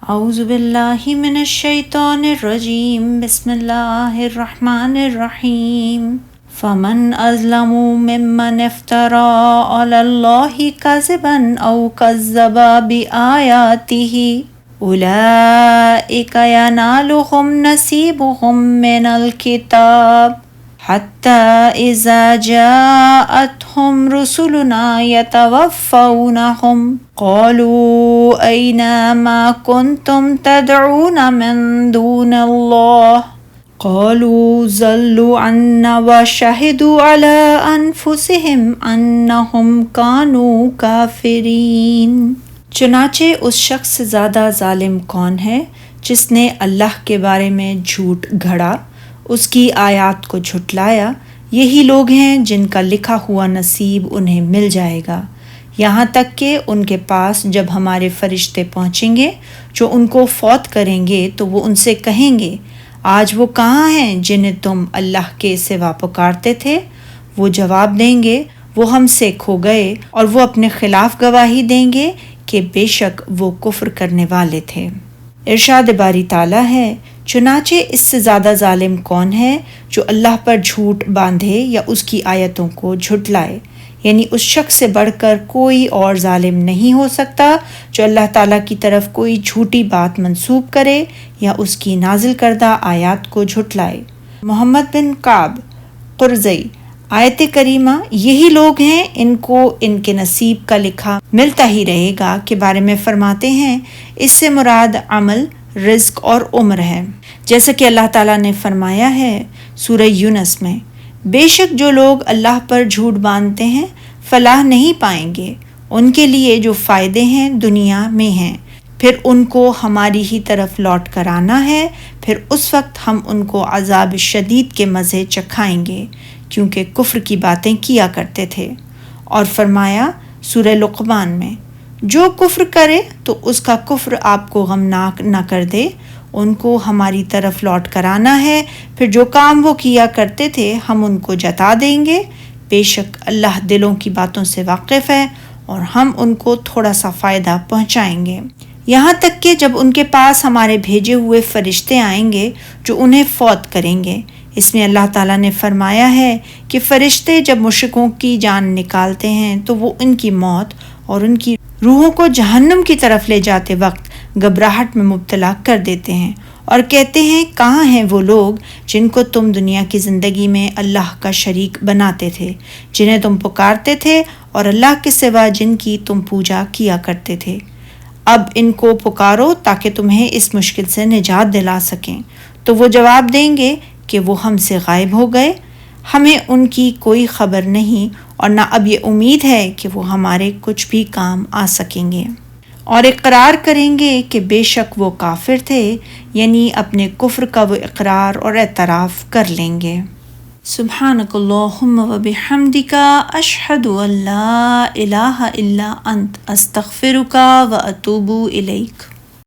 اعوذ باللہ من الشیطان الرجیم بسم اللہ الرحمن الرحیم فمن اظلم ممن افترى علی اللہ کذبا او کذب بآیاتہ اولئک ینالهم نصیبهم من الکتاب حتی اذا جاءتهم رسلنا یتوفونهم قالوا أين ما كنتم تدعون من دون الله قالوا ضلوا عنا وشهدوا على أنفسهم أنهم كانوا كافرين۔ چنانچہ اس شخص سے زیادہ ظالم کون ہے جس نے اللہ کے بارے میں جھوٹ گھڑا، اس کی آیات کو جھٹلایا۔ یہی لوگ ہیں جن کا لکھا ہوا نصیب انہیں مل جائے گا، یہاں تک کہ ان کے پاس جب ہمارے فرشتے پہنچیں گے جو ان کو فوت کریں گے تو وہ ان سے کہیں گے، آج وہ کہاں ہیں جنہیں تم اللہ کے سوا پکارتے تھے؟ وہ جواب دیں گے، وہ ہم سے کھو گئے، اور وہ اپنے خلاف گواہی دیں گے کہ بے شک وہ کفر کرنے والے تھے۔ ارشاد باری تعالیٰ ہے، چنانچہ اس سے زیادہ ظالم کون ہے جو اللہ پر جھوٹ باندھے یا اس کی آیتوں کو جھٹلائے، یعنی اس شخص سے بڑھ کر کوئی اور ظالم نہیں ہو سکتا جو اللہ تعالیٰ کی طرف کوئی جھوٹی بات منسوب کرے یا اس کی نازل کردہ آیات کو جھٹلائے۔ محمد بن کعب قرظی آیت کریمہ یہی لوگ ہیں ان کو ان کے نصیب کا لکھا ملتا ہی رہے گا کے بارے میں فرماتے ہیں، اس سے مراد عمل، رزق اور عمر ہے، جیسا کہ اللہ تعالیٰ نے فرمایا ہے سورہ یونس میں، بے شک جو لوگ اللہ پر جھوٹ باندھتے ہیں فلاح نہیں پائیں گے، ان کے لیے جو فائدے ہیں دنیا میں ہیں، پھر ان کو ہماری ہی طرف لوٹ کر آنا ہے، پھر اس وقت ہم ان کو عذاب شدید کے مزے چکھائیں گے کیونکہ کفر کی باتیں کیا کرتے تھے۔ اور فرمایا سورہ لقمان میں، جو کفر کرے تو اس کا کفر آپ کو غمناک نہ کر دے، ان کو ہماری طرف لوٹ کر آنا ہے، پھر جو کام وہ کیا کرتے تھے ہم ان کو جتا دیں گے، بے شک اللہ دلوں کی باتوں سے واقف ہے اور ہم ان کو تھوڑا سا فائدہ پہنچائیں گے، یہاں تک کہ جب ان کے پاس ہمارے بھیجے ہوئے فرشتے آئیں گے جو انہیں فوت کریں گے۔ اس میں اللہ تعالیٰ نے فرمایا ہے کہ فرشتے جب مشرکوں کی جان نکالتے ہیں تو وہ ان کی موت اور ان کی روحوں کو جہنم کی طرف لے جاتے وقت گھبراہٹ میں مبتلا کر دیتے ہیں اور کہتے ہیں، کہاں ہیں وہ لوگ جن کو تم دنیا کی زندگی میں اللہ کا شریک بناتے تھے، جنہیں تم پکارتے تھے اور اللہ کے سوا جن کی تم پوجا کیا کرتے تھے؟ اب ان کو پکارو تاکہ تمہیں اس مشکل سے نجات دلا سکیں۔ تو وہ جواب دیں گے کہ وہ ہم سے غائب ہو گئے، ہمیں ان کی کوئی خبر نہیں اور نہ اب یہ امید ہے کہ وہ ہمارے کچھ بھی کام آ سکیں گے، اور اقرار کریں گے کہ بے شک وہ کافر تھے، یعنی اپنے کفر کا وہ اقرار اور اعتراف کر لیں گے۔ سبحانک اللہم و بحمدک اشہد ان لا الہ الا انت استغفرک و اتوب الیک۔